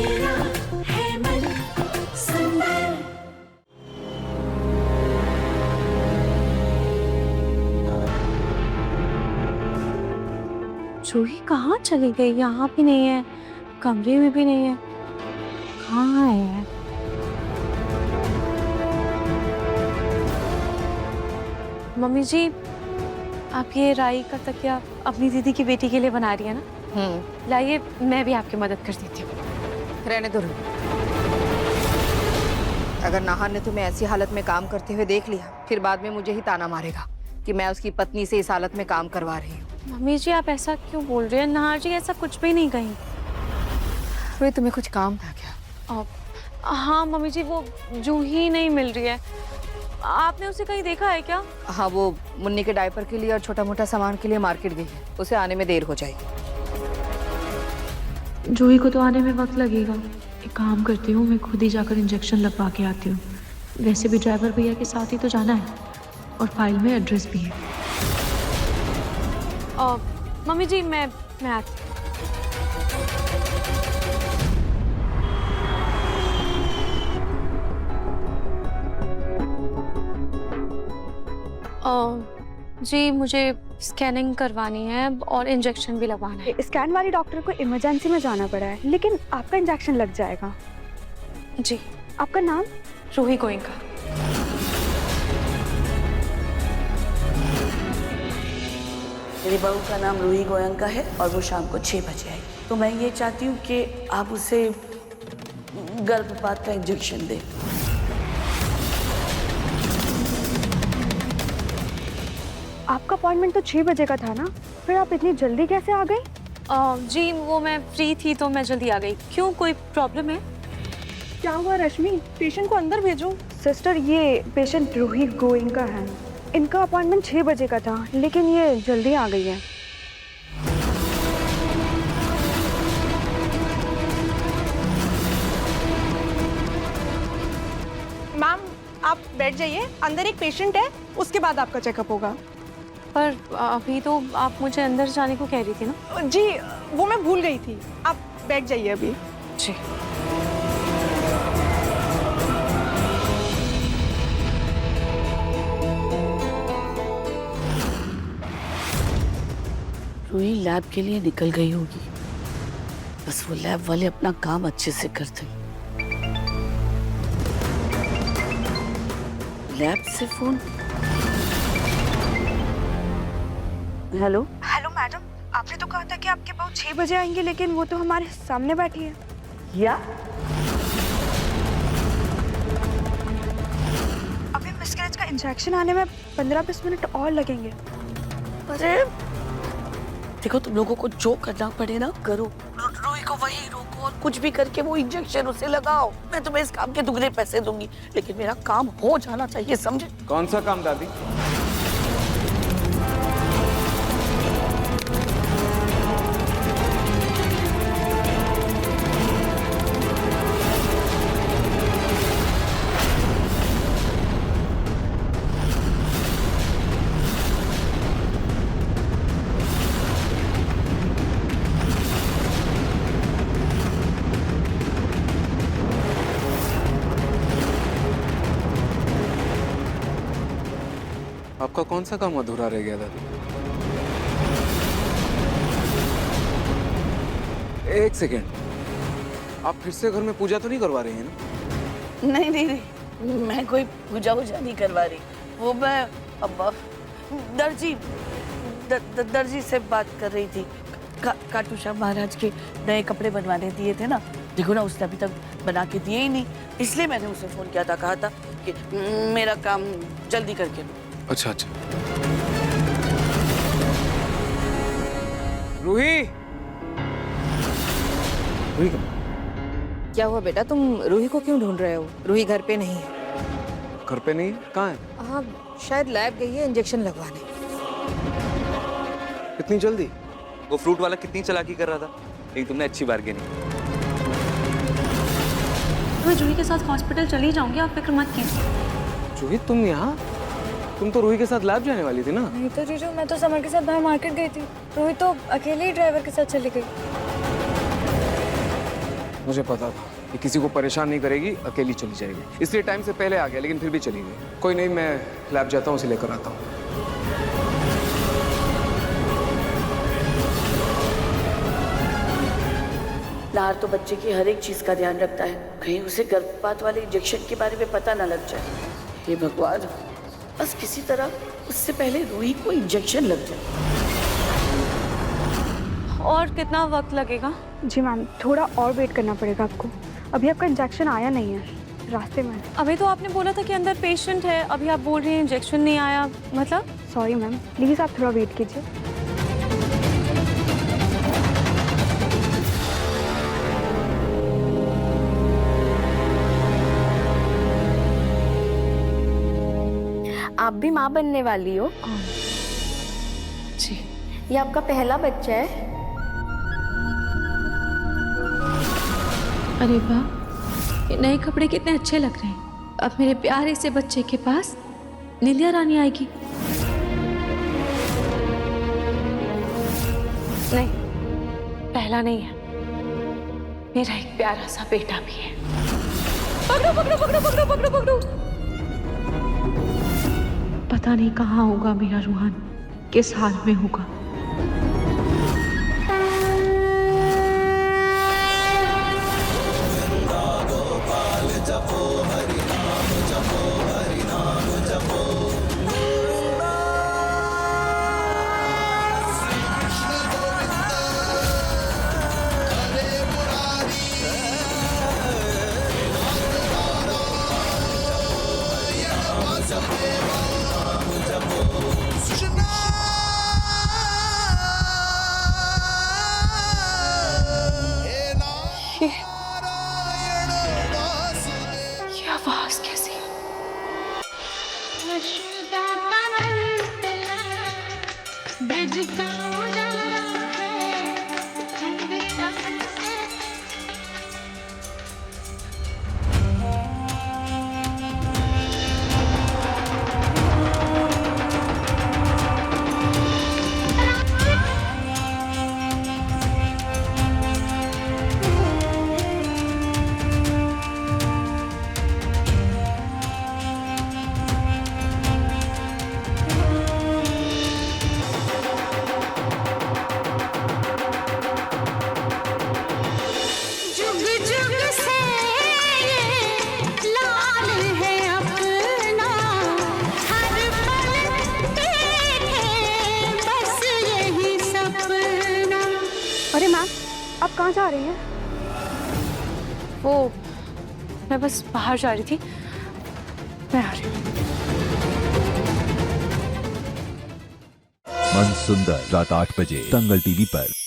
मेरा है मन सुंदर। जूही कहाँ चली गई? यहाँ भी नहीं है, कमरे में भी नहीं है, कहाँ है? मम्मी जी, आप ये राई का तकिया अपनी दीदी की बेटी के लिए बना रही है ना? लाइए, मैं भी आपकी मदद कर देती हूँ। रहने दो। अगर नाहन ने तुम्हें ऐसी हालत में काम करते हुए देख लिया, फिर बाद में मुझे ही ताना मारेगा कि मैं उसकी पत्नी से इस हालत में काम करवा रही हूँ। मम्मी जी, आप ऐसा क्यों बोल रही हैं? नाहर जी ऐसा कुछ भी नहीं कहीं। वे तुम्हें कुछ काम था क्या? हाँ मम्मी जी, वो जूही नहीं मिल रही है। आपने उसे कहीं देखा है क्या? हाँ, वो मुन्नी के डायपर के लिए और छोटा मोटा सामान के लिए मार्केट गई है। उसे आने में देर हो जाएगी। जूही को तो आने में वक्त लगेगा। एक काम करती हूँ, मैं खुद ही जाकर इंजेक्शन लगवा के आती हूँ। वैसे भी ड्राइवर भैया के साथ ही तो जाना है और फाइल में एड्रेस भी है। मम्मी जी, मैं आती जी, मुझे स्कैनिंग करवानी है और इंजेक्शन भी लगवाना है। स्कैन वाली डॉक्टर को इमरजेंसी में जाना पड़ा है, लेकिन आपका इंजेक्शन लग जाएगा। जी। आपका नाम? रूही गोयनका। मेरी बहू का नाम रूही गोयनका है और वो शाम को 6 बजे आएगी। तो मैं ये चाहती हूँ कि आप उसे गर्भपात का इंजेक्शन दें। आपका अपॉइंटमेंट तो 6 बजे का था ना, फिर आप इतनी जल्दी कैसे आ गई? जी, वो मैं फ्री थी तो मैं जल्दी आ गई। क्यों, कोई प्रॉब्लम है? क्या हुआ रश्मि? पेशेंट को अंदर भेजो। सिस्टर, ये पेशेंट रूही गोयनका है। इनका अपॉइंटमेंट 6 बजे का था, लेकिन ये जल्दी आ गई है। मैम, आप बैठ जाइए। अंदर एक पेशेंट है, उसके बाद आपका चेकअप होगा। पर अभी तो आप मुझे अंदर जाने को कह रही थी ना? जी, वो मैं भूल गई थी। आप बैठ जाइए अभी। जी। रूही लैब के लिए निकल गई होगी। बस वो लैब वाले अपना काम अच्छे से करते हैं। लैब से फोन। हेलो। हेलो मैडम, आपने तो कहा था कि आपके बहू 6 बजे आएंगे, लेकिन वो तो हमारे सामने बैठी है। या अभी मिसकैरेज का इंजेक्शन आने में 15-20 मिनट और लगेंगे। अरे देखो, तुम लोगों को जो करना पड़े ना करो। रूही को वही रोको और कुछ भी करके वो इंजेक्शन उसे लगाओ। मैं तुम्हें इस काम के दुगने पैसे दूंगी, लेकिन मेरा काम हो जाना चाहिए, समझे? कौन सा काम दादी? आपका कौन सा काम अधूरा रह गया दादी? एक सेकेंड, आप फिर से घर में पूजा तो नहीं करवा रही हैं ना? नहीं नहीं नहीं, मैं कोई पूजा वूजा नहीं करवा रही। वो मैं अब दर्जी से बात कर रही थी। खाटू श्याम महाराज के नए कपड़े बनवाने दिए थे ना, देखो ना उसने अभी तक बना के दिए ही नहीं। इसलिए मैंने उसे फोन किया था, कहा था कि मेरा काम जल्दी करके दो। अच्छा अच्छा। रूही, रूही क्या हुआ बेटा, तुम रूही को क्यों ढूंढ रहे हो? रूही घर पे नहीं है। घर पे नहीं? कहाँ है? हाँ, शायद लैब गई है इंजेक्शन लगवाने। इतनी जल्दी? वो फ्रूट वाला कितनी चालाकी कर रहा था, लेकिन तुमने अच्छी बार्गेनिंग। मैं जूही के साथ हॉस्पिटल चली जाऊंगी, आप फिक्र मत कीजिए। जूही, तुम यहाँ? तुम तो रूही के साथ लैब जाने वाली थी ना? नहीं तो जीजू, मैं तो समर के साथ बाहर मार्केट गई थी। रूही तो अकेले ही ड्राइवर के साथ चली गई। मुझे पता था कि किसी को परेशान नहीं करेगी, अकेली चली जाएगी, इसलिए टाइम से पहले आ गया, लेकिन फिर भी चली गई। कोई नहीं, मैं लैब जाता हूँ, उसे लेकर आता हूँ। नार तो बच्चे की हर एक चीज का ध्यान रखता है, कहीं उसे गर्भपात वाले इंजेक्शन के बारे में पता ना लग जाए। हे भगवान, बस किसी तरह उससे पहले रूही को इंजेक्शन लग जाए। और कितना वक्त लगेगा? जी मैम, थोड़ा और वेट करना पड़ेगा आपको। अभी आपका इंजेक्शन आया नहीं है, रास्ते में है। अभी तो आपने बोला था कि अंदर पेशेंट है, अभी आप बोल रही हैं इंजेक्शन नहीं आया, मतलब? सॉरी मैम, प्लीज़ आप थोड़ा वेट कीजिए। आप भी माँ बनने वाली हो? जी। ये आपका पहला बच्चा है? अरे वाह, ये नए कपड़े कितने अच्छे लग रहे हैं। अब मेरे प्यारे से बच्चे के पास नीलिया रानी आएगी। नहीं, पहला नहीं है, मेरा एक प्यारा सा बेटा भी है। पकड़ो पकड़ो पकड़ो पकड़ो पकड़ो पकड़ो। पता नहीं कहाँ होगा मेरा रूहान, किस हाल में होगा। ये आवाज कैसी? जुग जुग से ये लाल है अपना, हर पल देखे बस यही सपना। अरे मैम, आप कहाँ जा रही हैं? वो मैं बस बाहर जा रही थी, मैं आ रही हूँ। मन सुंदर रात 8 बजे दंगल टीवी पर।